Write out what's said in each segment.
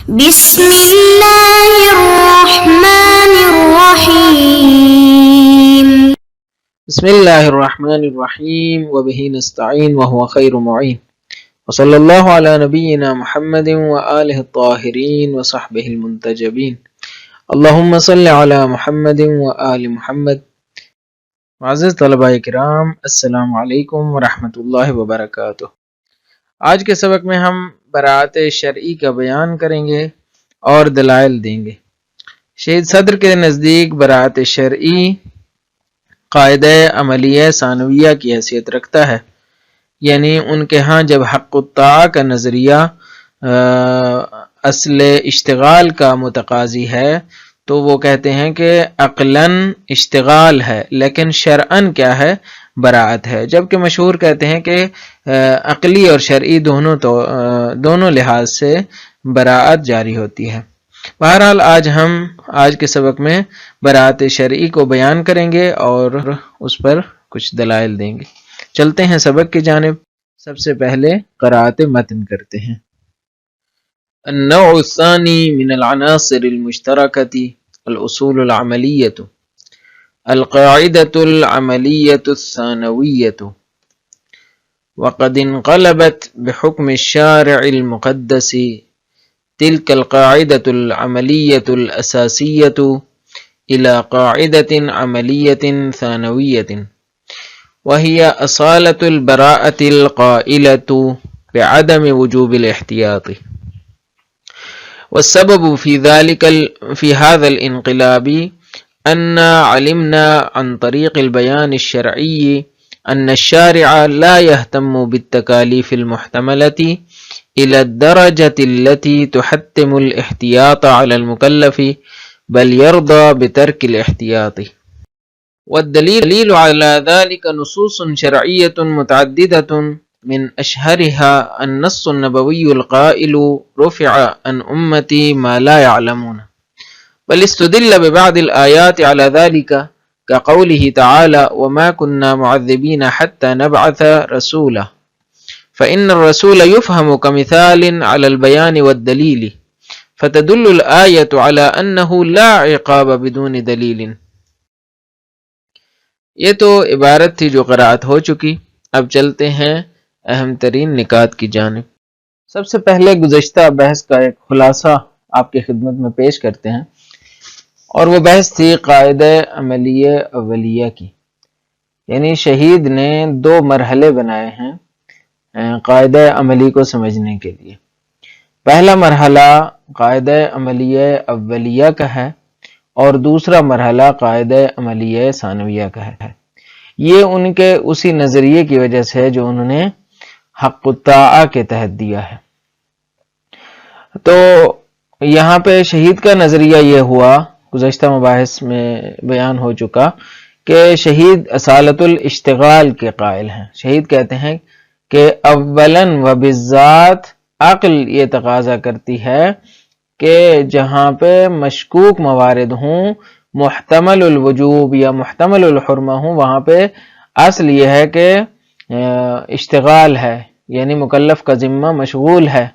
بسم الله الرحمن الرحيم. بسم الله الرحمن الرحيم وبه نستعين وهو خير معين وصلى الله على نبينا محمد وآله الطاهرين وصحبه المنتجبين اللهم صل على محمد وآل محمد. معزز طلباء کرام، السلام علیکم ورحمۃ اللہ وبرکاتہ۔ آج کے سبق میں ہم براءت شرعی کا بیان کریں گے اور دلائل دیں گے۔ شہید صدر کے نزدیک براءت شرعی قاعدہ عملیہ ثانویہ کی حیثیت رکھتا ہے، یعنی ان کے ہاں جب حق الطاعہ کا نظریہ اصل اشتغال کا متقاضی ہے تو وہ کہتے ہیں کہ عقلاً اشتغال ہے لیکن شرعاً کیا ہے؟ براعت ہے، جبکہ مشہور کہتے ہیں کہ عقلی اور شرعی دونوں لحاظ سے براعت جاری ہوتی ہے۔ بہرحال آج کے سبق میں براعت شرعی کو بیان کریں گے اور اس پر کچھ دلائل دیں گے۔ چلتے ہیں سبق کی جانب۔ سب سے پہلے قراءت متن کرتے ہیں۔ النوع الثانی من العناصر المشترکة الاصول العملیة القاعدة العملیة الثانویة وقد انقلبت بحكم الشارع المقدس تلك القاعدة العملية الأساسية إلى قاعدة عملية ثانوية وهي أصالة البراءة القائلة بعدم وجوب الاحتياط. والسبب في هذا الانقلاب أن علمنا عن طريق البيان الشرعي أن الشارع لا يهتم بالتكاليف المحتملة إلى الدرجة التي تحتم الاحتياط على المكلف بل يرضى بترك الاحتياط. والدليل على ذلك نصوص شرعية متعددة من أشهرها النص النبوي القائل رفع عن أمتي ما لا يعلمون، بل استدل ببعض الآيات على ذلك كقوله تعالى وما كنا معذبين حتى نبعث رسولا، فإن الرسول يفهم كمثال على البيان والدليل، فتدل الآية على أنه لا عقاب بدون دلیل۔ یہ تو عبارت تھی جو قرأت ہو چکی، اب چلتے ہیں اہم ترین نکات کی جانب۔ سب سے پہلے گزشتہ بحث کا ایک خلاصہ آپ کی خدمت میں پیش کرتے ہیں، اور وہ بحث تھی قاعدہ عملیہ اولیہ کی، یعنی شہید نے دو مرحلے بنائے ہیں قاعدہ عملی کو سمجھنے کے لیے۔ پہلا مرحلہ قاعدہ عملیہ اولیہ کا ہے اور دوسرا مرحلہ قاعدہ عملیہ ثانویہ کا ہے۔ یہ ان کے اسی نظریے کی وجہ سے ہے جو انہوں نے حق الطاعہ کے تحت دیا ہے۔ تو یہاں پہ شہید کا نظریہ یہ ہوا، گزشتہ مباحث میں بیان ہو چکا کہ شہید اصالت الاشتغال کے قائل ہیں۔ شہید کہتے ہیں کہ اولاً و بالذات عقل یہ تقاضا کرتی ہے کہ جہاں پہ مشکوک موارد ہوں، محتمل الوجوب یا محتمل الحرمہ ہوں، وہاں پہ اصل یہ ہے کہ اشتغال ہے، یعنی مکلف کا ذمہ مشغول ہے۔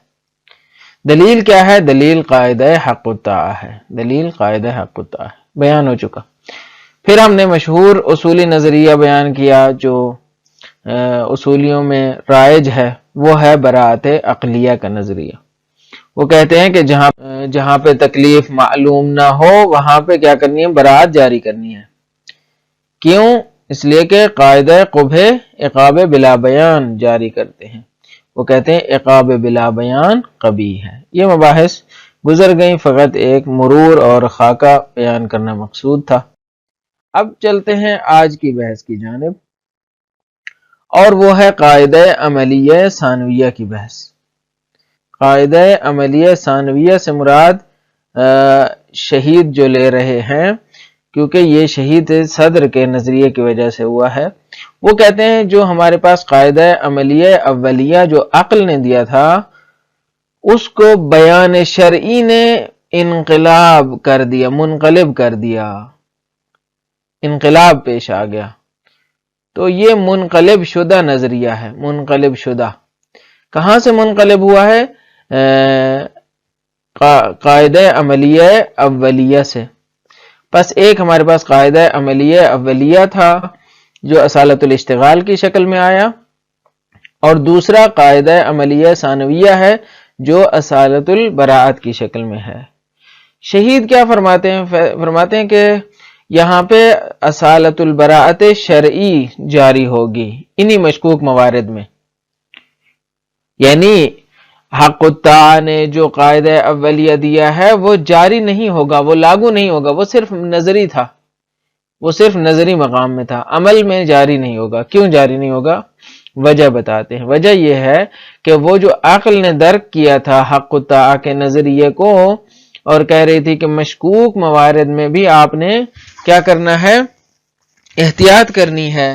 دلیل کیا ہے؟ دلیل قاعدہ حق الطاعہ ہے، دلیل قاعدہ حق الطاعہ ہے، بیان ہو چکا۔ پھر ہم نے مشہور اصولی نظریہ بیان کیا جو اصولیوں میں رائج ہے، وہ ہے براءت عقلیہ کا نظریہ۔ وہ کہتے ہیں کہ جہاں پہ تکلیف معلوم نہ ہو وہاں پہ کیا کرنی ہے؟ براءت جاری کرنی ہے۔ کیوں؟ اس لیے کہ قاعدہ قبح عقاب بلا بیان جاری کرتے ہیں، وہ کہتے ہیں عقاب بلا بیان قبیح ہے۔ یہ مباحث گزر گئیں، فقط ایک مرور اور خاکہ بیان کرنا مقصود تھا۔ اب چلتے ہیں آج کی بحث کی جانب، اور وہ ہے قاعدہ عملیہ ثانویہ کی بحث۔ قاعدہ عملیہ ثانویہ سے مراد شہید جو لے رہے ہیں، کیونکہ یہ شہید صدر کے نظریے کی وجہ سے ہوا ہے، وہ کہتے ہیں جو ہمارے پاس قاعدہ عملیہ اولیہ جو عقل نے دیا تھا اس کو بیان شرعی نے انقلاب کر دیا، منقلب کر دیا، انقلاب پیش آ گیا۔ تو یہ منقلب شدہ نظریہ ہے، منقلب شدہ۔ کہاں سے منقلب ہوا ہے؟ قاعدہ عملیہ اولیہ سے. پس ایک ہمارے پاس قاعدہ عملیہ اولیہ تھا جو اصالت الاشتغال کی شکل میں آیا، اور دوسرا قاعدہ عملیہ ثانویہ ہے جو اصالت البراءت کی شکل میں ہے. شہید کیا فرماتے ہیں؟ فرماتے ہیں کہ یہاں پہ اصالت البراءت شرعی جاری ہوگی انہی مشکوک موارد میں. یعنی حق الطاعہ نے جو قاعدہ اولیہ دیا ہے وہ جاری نہیں ہوگا، وہ لاگو نہیں ہوگا، وہ صرف نظری تھا، وہ صرف نظری مقام میں تھا، عمل میں جاری نہیں ہوگا. کیوں جاری نہیں ہوگا؟ وجہ بتاتے ہیں. وجہ یہ ہے کہ وہ جو عقل نے درک کیا تھا حق الطاعہ کے نظریے کو، اور کہہ رہی تھی کہ مشکوک موارد میں بھی آپ نے کیا کرنا ہے؟ احتیاط کرنی ہے.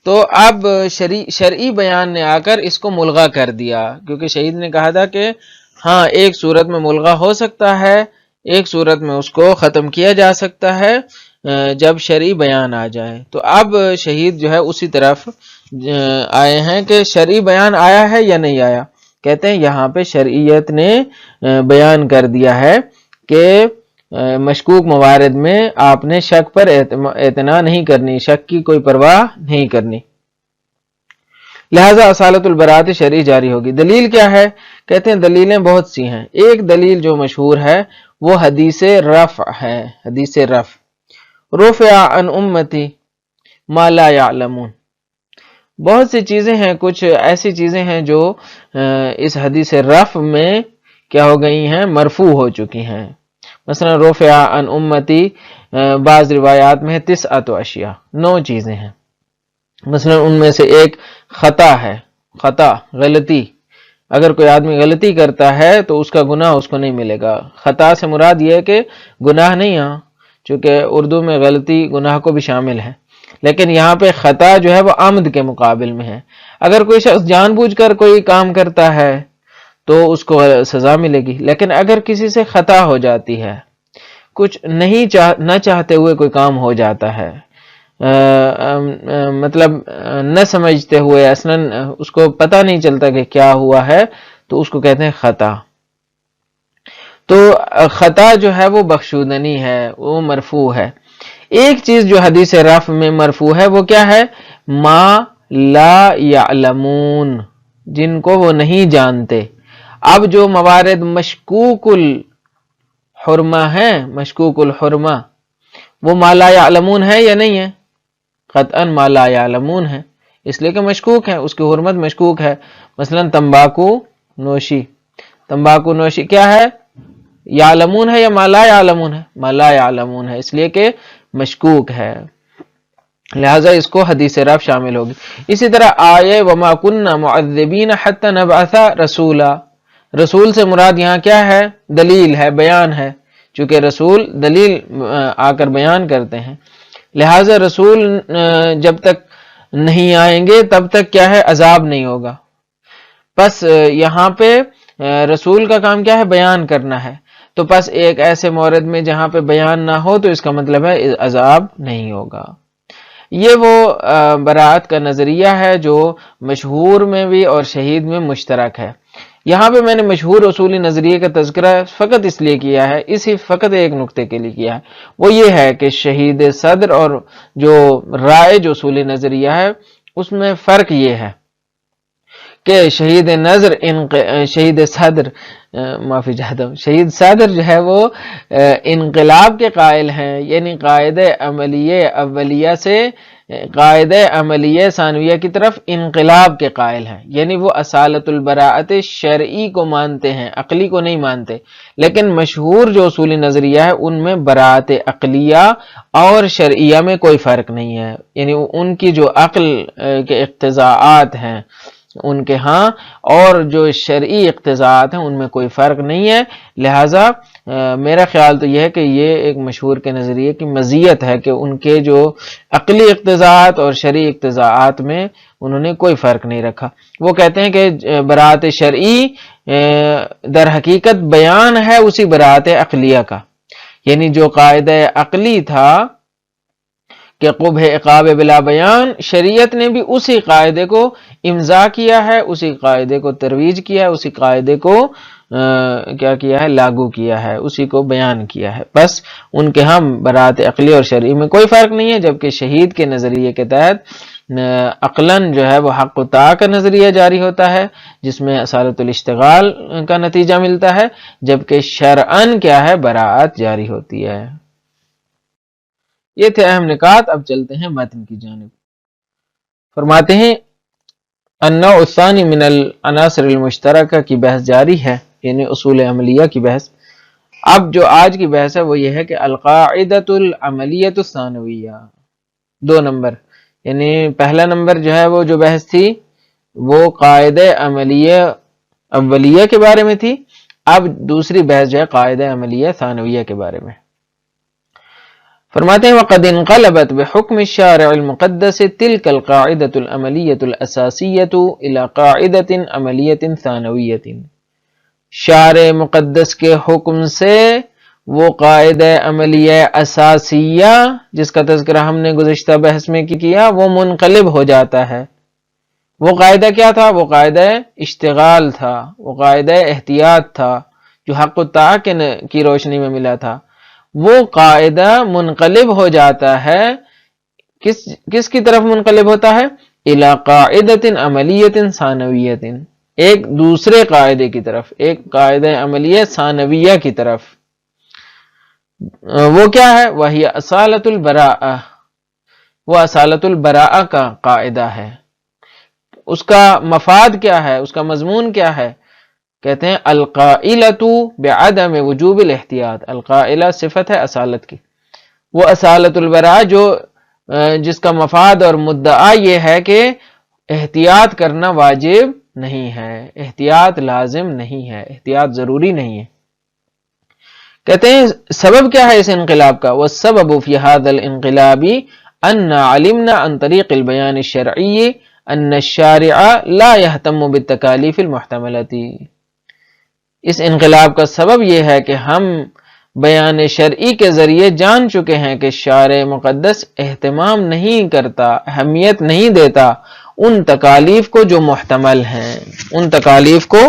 تو اب شرعی بیان نے آ کر اس کو ملغا کر دیا، کیونکہ شہید نے کہا تھا کہ ہاں ایک صورت میں ملغا ہو سکتا ہے، ایک صورت میں اس کو ختم کیا جا سکتا ہے جب شرعی بیان آ جائے. تو اب شہید جو ہے اسی طرف آئے ہیں کہ شرعی بیان آیا ہے یا نہیں آیا. کہتے ہیں یہاں پہ شرعیت نے بیان کر دیا ہے کہ مشکوک موارد میں آپ نے شک پر اعتنا نہیں کرنی، شک کی کوئی پرواہ نہیں کرنی، لہذا اصالت البراءت شرعی جاری ہوگی. دلیل کیا ہے؟ کہتے ہیں دلیلیں بہت سی ہیں. ایک دلیل جو مشہور ہے وہ حدیث رفع ہے. حدیث رفع عن امتی ما لا یعلمون. بہت سی چیزیں ہیں، کچھ ایسی چیزیں ہیں جو اس حدیث رفع میں کیا ہو گئی ہیں؟ مرفوع ہو چکی ہیں. مثلا رفع عن امتی بعض روایات میں 9 اشیاء، 9 چیزیں ہیں. مثلا ان میں سے ایک خطا ہے. خطا، غلطی. اگر کوئی آدمی غلطی کرتا ہے تو اس کا گناہ اس کو نہیں ملے گا. خطا سے مراد یہ ہے کہ گناہ نہیں، ہاں چونکہ اردو میں غلطی گناہ کو بھی شامل ہے، لیکن یہاں پہ خطا جو ہے وہ عمد کے مقابل میں ہے. اگر کوئی شخص جان بوجھ کر کوئی کام کرتا ہے تو اس کو سزا ملے گی، لیکن اگر کسی سے خطا ہو جاتی ہے، کچھ نہ چاہتے ہوئے کوئی کام ہو جاتا ہے، مطلب نہ سمجھتے ہوئے، اصلاً اس کو پتہ نہیں چلتا کہ کیا ہوا ہے، تو اس کو کہتے ہیں خطا. تو خطا جو ہے وہ بخشودنی ہے، وہ مرفوع ہے. ایک چیز جو حدیث رفع میں مرفوع ہے وہ کیا ہے؟ ما لا یعلمون، جن کو وہ نہیں جانتے. اب جو موارد مشکوک الحرمہ ہیں، مشکوک الحرمہ، وہ ما لا یعلمون ہے یا نہیں ہے؟ قطعاً ما لا یعلمون ہے، اس لیے کہ مشکوک ہے، اس کی حرمت مشکوک ہے. مثلا تمباکو نوشی. تمباکو نوشی کیا ہے؟ یعلمون ہے یا ما لا یعلمون ہے؟ ما لا یعلمون ہے، اس لیے کہ مشکوک ہے، لہذا اس کو حدیث رفع شامل ہوگی. اسی طرح آیے وما کننا معذبین حتی نبعث رسولا. رسول سے مراد یہاں کیا ہے؟ دلیل ہے، بیان ہے، چونکہ رسول دلیل آ کر بیان کرتے ہیں، لہذا رسول جب تک نہیں آئیں گے تب تک کیا ہے؟ عذاب نہیں ہوگا. پس یہاں پہ رسول کا کام کیا ہے؟ بیان کرنا ہے. تو پس ایک ایسے مورد میں جہاں پہ بیان نہ ہو تو اس کا مطلب ہے عذاب نہیں ہوگا. یہ وہ براءت کا نظریہ ہے جو مشہور میں بھی اور شہید میں مشترک ہے. یہاں پہ میں نے مشہور اصولی نظریے کا تذکرہ فقط اس لیے کیا ہے، اسی فقط ایک نقطے کے لیے کیا ہے، وہ یہ ہے کہ شہید صدر اور جو رائج اصولی نظریہ ہے اس میں فرق یہ ہے کہ شہید صدر جو ہے وہ انقلاب کے قائل ہیں، یعنی قاعدہ عملیہ اولیہ سے قاعدہ عملیہ ثانویہ کی طرف انقلاب کے قائل ہیں، یعنی وہ اصالت البراءت شرعی کو مانتے ہیں، عقلی کو نہیں مانتے. لیکن مشہور جو اصولی نظریہ ہے ان میں براءت عقلیہ اور شرعیہ میں کوئی فرق نہیں ہے، یعنی ان کی جو عقل کے اقتضاءات ہیں ان کے ہاں اور جو شرعی اقتضاءات ہیں ان میں کوئی فرق نہیں ہے. لہٰذا میرا خیال تو یہ ہے کہ یہ ایک مشہور کے نظریے کی مزیت ہے کہ ان کے جو عقلی اقتضاءات اور شرعی اقتضاءات میں انہوں نے کوئی فرق نہیں رکھا. وہ کہتے ہیں کہ براءت شرعی در حقیقت بیان ہے اسی براءت عقلیہ کا، یعنی جو قاعدہ عقلی تھا کہ قبح عقاب بلا بیان، شریعت نے بھی اسی قاعدے کو امضا کیا ہے، اسی قاعدے کو ترویج کیا ہے، اسی قاعدے کو کیا کیا ہے، لاگو کیا ہے، اسی کو بیان کیا ہے. بس ان کے ہاں برات عقلی اور شرعی میں کوئی فرق نہیں ہے، جبکہ شہید کے نظریے کے تحت عقلاً جو ہے وہ حق و طاعہ کا نظریہ جاری ہوتا ہے، جس میں اصالت الاشتغال کا نتیجہ ملتا ہے، جبکہ شرعاً کیا ہے، براعت جاری ہوتی ہے. یہ تھے اہم نکات. اب چلتے ہیں متن کی جانب. فرماتے ہیں النوع الثانی من العناصر المشترکہ کی بحث جاری ہے، یعنی اصول عملیہ کی بحث. اب جو آج کی بحث ہے وہ یہ ہے کہ القاعدۃ العملیۃ الثانویہ. 2 نمبر، یعنی پہلا نمبر جو ہے وہ جو بحث تھی وہ قاعدہ عملیہ اولیہ کے بارے میں تھی. اب دوسری بحث جو ہے قاعدہ عملیہ ثانویہ کے بارے میں. فرماتے ہیں وقد انقلبت بحکم الشارع المقدس تلك القاعدة العملیة الاساسیة الى قاعدة عملیة ثانویة. شارع مقدس کے حکم سے وہ قاعدہ عملیہ اساسیہ جس کا تذکرہ ہم نے گزشتہ بحث میں کیا وہ منقلب ہو جاتا ہے. وہ قاعدہ کیا تھا؟ وہ قاعدہ اشتغال تھا، وہ قاعدہ احتیاط تھا جو حق و طاعہ کی روشنی میں ملا تھا. وہ قاعدہ منقلب ہو جاتا ہے، کس کی طرف منقلب ہوتا ہے؟ الی قاعدۃ عملیۃ ثانویۃ، ایک دوسرے قاعدے کی طرف، ایک قاعدہ عملیہ ثانویہ کی طرف. وہ کیا ہے؟ وہی اصالۃ البراءہ، وہ اصالۃ البراءہ کا قاعدہ ہے. اس کا مفاد کیا ہے، اس کا مضمون کیا ہے؟ کہتے ہیں القائلۃ بعدم وجوب الاحتیاط. القائلہ صفت ہے اصالت کی، وہ اصالۃ البراء جس کا مفاد اور مدعا یہ ہے کہ احتیاط کرنا واجب نہیں ہے، احتیاط لازم نہیں ہے، احتیاط ضروری نہیں ہے. کہتے ہیں سبب کیا ہے اس انقلاب کا؟ والسبب فی هذا الانقلاب ان علمنا عن طریق البیان الشرعی ان الشارع لا يهتم بالتکالیف المحتملۃ. اس انقلاب کا سبب یہ ہے کہ ہم بیان شرعی کے ذریعے جان چکے ہیں کہ شارع مقدس اہتمام نہیں کرتا، اہمیت نہیں دیتا ان تکالیف کو جو محتمل ہیں، ان تکالیف کو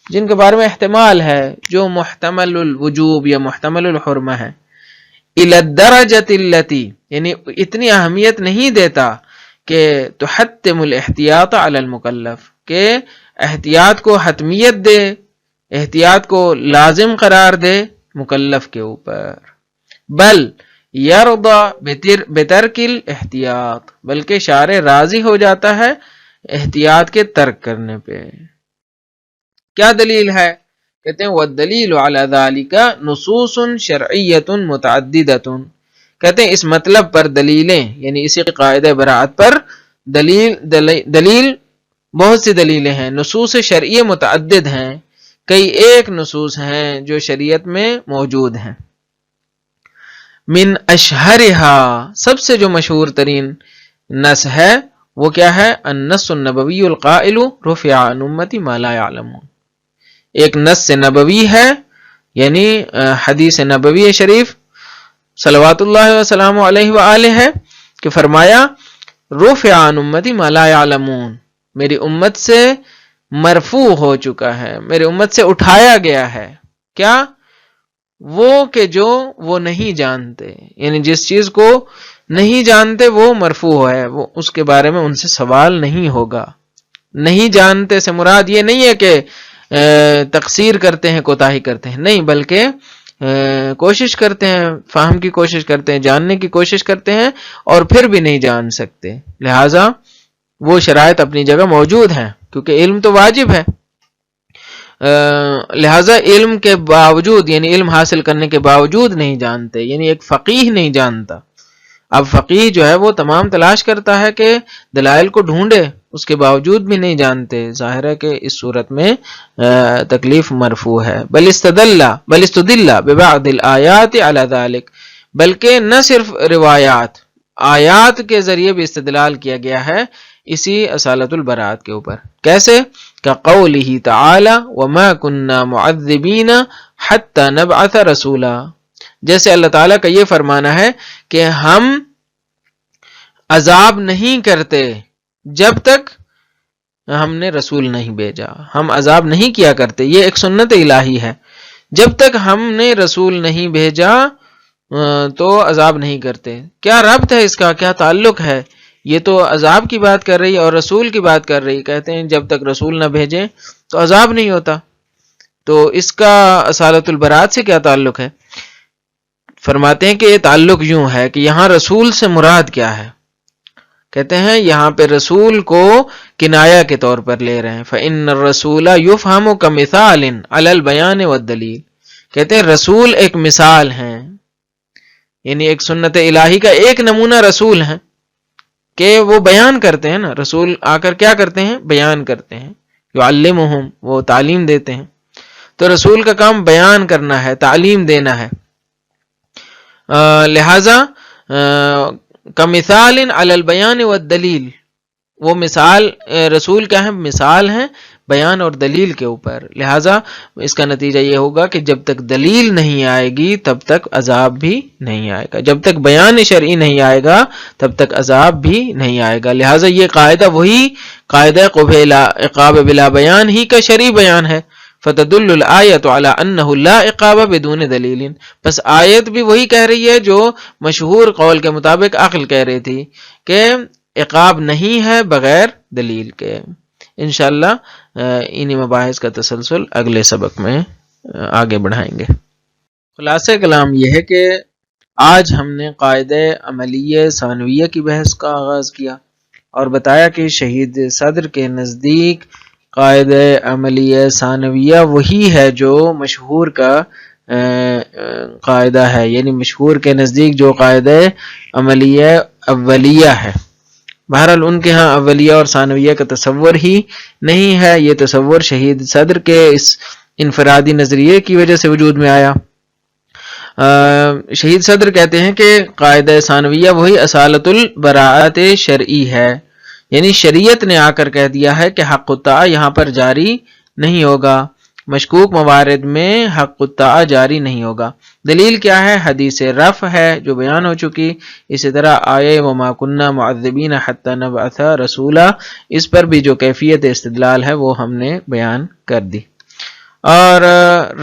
جن کے بارے میں احتمال ہے، جو محتمل الوجوب یا محتمل الحرمہ ہے. الی الدرجۃ التی، یعنی اتنی اہمیت نہیں دیتا کہ تحتم الاحتیاط علی المکلف، کہ احتیاط کو حتمیت دے، احتیاط کو لازم قرار دے مکلف کے اوپر. بل یرضی بترک الاحتیاط، بلکہ شارع راضی ہو جاتا ہے احتیاط کے ترک کرنے پہ. کیا دلیل ہے؟ کہتے ہیں والدلیل علی ذالک نصوص شرعیۃ متعددۃ. کہتے ہیں اس مطلب پر دلیلیں، یعنی اسی قاعدہ براعت پر دلیل بہت سی دلیلیں ہیں، نصوص شرعی متعدد ہیں، کئی ایک نصوص ہیں جو شریعت میں موجود ہیں. من اشہرہا، سب سے جو مشہور ترین نص ہے وہ کیا ہے؟ النص النبوی القائل رفع عن امتی ما لا يعلمون. ایک نص نبوی ہے، یعنی حدیث نبوی شریف صلوات اللہ وسلام علیہ وآلہ ہے کہ فرمایا رفع عن امتی ما لا يعلمون، میری امت سے مرفوع ہو چکا ہے، میری امت سے اٹھایا گیا ہے. کیا؟ وہ کہ جو وہ نہیں جانتے، یعنی جس چیز کو نہیں جانتے وہ مرفوع ہے، وہ اس کے بارے میں ان سے سوال نہیں ہوگا. نہیں جانتے سے مراد یہ نہیں ہے کہ تقصیر کرتے ہیں، کوتاہی کرتے ہیں، نہیں، بلکہ کوشش کرتے ہیں، فہم کی کوشش کرتے ہیں، جاننے کی کوشش کرتے ہیں اور پھر بھی نہیں جان سکتے. لہٰذا وہ شرائط اپنی جگہ موجود ہیں، کیونکہ علم تو واجب ہے. لہٰذا علم کے باوجود، یعنی علم حاصل کرنے کے باوجود نہیں جانتے، یعنی ایک فقیہ نہیں جانتا. اب فقیہ جو ہے وہ تمام تلاش کرتا ہے کہ دلائل کو ڈھونڈے، اس کے باوجود بھی نہیں جانتے. ظاہر ہے کہ اس صورت میں تکلیف مرفوع ہے. بل استدل ببعض الآیات علی ذلک، بلکہ نہ صرف روایات، آیات کے ذریعے بھی استدلال کیا گیا ہے اسی اصالت البراءت کے اوپر. کیسے؟ کقولہ تعالی وما کنا معذبین حتی نبعث رسولا. جیسے اللہ تعالیٰ کا یہ فرمانا ہے کہ ہم عذاب نہیں کرتے جب تک ہم نے رسول نہیں بھیجا، ہم عذاب نہیں کیا کرتے، یہ ایک سنت الہی ہے، جب تک ہم نے رسول نہیں بھیجا تو عذاب نہیں کرتے۔ کیا ربط ہے اس کا، کیا تعلق ہے؟ یہ تو عذاب کی بات کر رہی اور رسول کی بات کر رہی، کہتے ہیں جب تک رسول نہ بھیجیں تو عذاب نہیں ہوتا، تو اس کا اصالۃ البراءت سے کیا تعلق ہے؟ فرماتے ہیں کہ یہ تعلق یوں ہے کہ یہاں رسول سے مراد کیا ہے؟ کہتے ہیں یہاں پہ رسول کو کنایہ کے طور پر لے رہے ہیں، فَإِنَّ الرَّسُولَ يُفْهَمُ كَمِثَالٍ عَلَى الْبَيَانِ وَالدَّلِيلِ، کہتے ہیں رسول ایک مثال ہیں، یعنی ایک سنت الہی کا ایک نمونہ رسول ہیں کہ وہ بیان کرتے ہیں نا، رسول آ کر کیا کرتے ہیں؟ بیان کرتے ہیں، يُعَلِّمُهُمْ، وہ تعلیم دیتے ہیں، تو رسول کا کام بیان کرنا ہے، تعلیم دینا ہے، لہذا کمثال علی البیان والدلیل، وہ مثال رسول کیا ہے؟ مثال ہیں بیان اور دلیل کے اوپر، لہذا اس کا نتیجہ یہ ہوگا کہ جب تک دلیل نہیں آئے گی تب تک عذاب بھی نہیں آئے گا، جب تک بیان شرعی نہیں آئے گا تب تک عذاب بھی نہیں آئے گا، لہذا یہ قاعدہ وہی قاعدہ قبیل عقاب بلا بیان ہی کا شرعی بیان ہے، فتدل الآیت علی انہ لا عقاب بدون دلیل، بس آیت بھی وہی کہہ رہی ہے جو مشہور قول کے مطابق عقل کہہ رہی تھی کہ عقاب نہیں ہے بغیر دلیل کے۔ انشاءاللہ انہی مباحث کا تسلسل اگلے سبق میں آگے بڑھائیں گے۔ خلاصہ کلام یہ ہے کہ آج ہم نے قاعدہ عملیہ ثانویہ کی بحث کا آغاز کیا اور بتایا کہ شہید صدر کے نزدیک قاعدہ عملیہ ثانویہ وہی ہے جو مشہور کا قاعدہ ہے، یعنی مشہور کے نزدیک جو قاعدہ عملیہ اولیہ ہے۔ بہرحال ان کے ہاں اولیہ اور ثانویہ کا تصور ہی نہیں ہے، یہ تصور شہید صدر کے اس انفرادی نظریے کی وجہ سے وجود میں آیا۔ شہید صدر کہتے ہیں کہ قاعدہ ثانویہ وہی اصالۃ البراءت شرعی ہے، یعنی شریعت نے آ کر کہہ دیا ہے کہ حق الطاعہ یہاں پر جاری نہیں ہوگا، مشکوک موارد میں حق الطاعہ جاری نہیں ہوگا۔ دلیل کیا ہے؟ حدیث رفع ہے جو بیان ہو چکی، اسی طرح آیے وما کننا معذبین حتی نبعث رسولا، اس پر بھی جو کیفیت استدلال ہے وہ ہم نے بیان کر دی۔ اور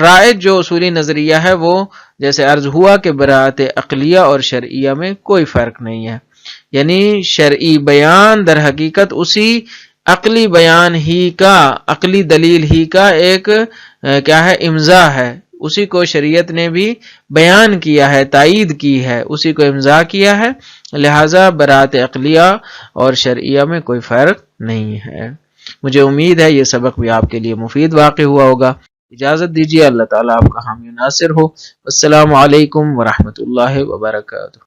رائج جو اصولی نظریہ ہے وہ جیسے عرض ہوا کہ براءت عقلیہ اور شرعیہ میں کوئی فرق نہیں ہے، یعنی شرعی بیان در حقیقت اسی عقلی بیان ہی کا، عقلی دلیل ہی کا ایک کیا ہے؟ امضا ہے، اسی کو شریعت نے بھی بیان کیا ہے، تائید کی ہے، اسی کو امضا کیا ہے، لہٰذا براءت عقلیہ اور شرعیہ میں کوئی فرق نہیں ہے۔ مجھے امید ہے یہ سبق بھی آپ کے لیے مفید واقع ہوا ہوگا۔ اجازت دیجیے، اللہ تعالیٰ آپ کا حامی و ناصر ہو۔ السلام علیکم ورحمۃ اللہ وبرکاتہ۔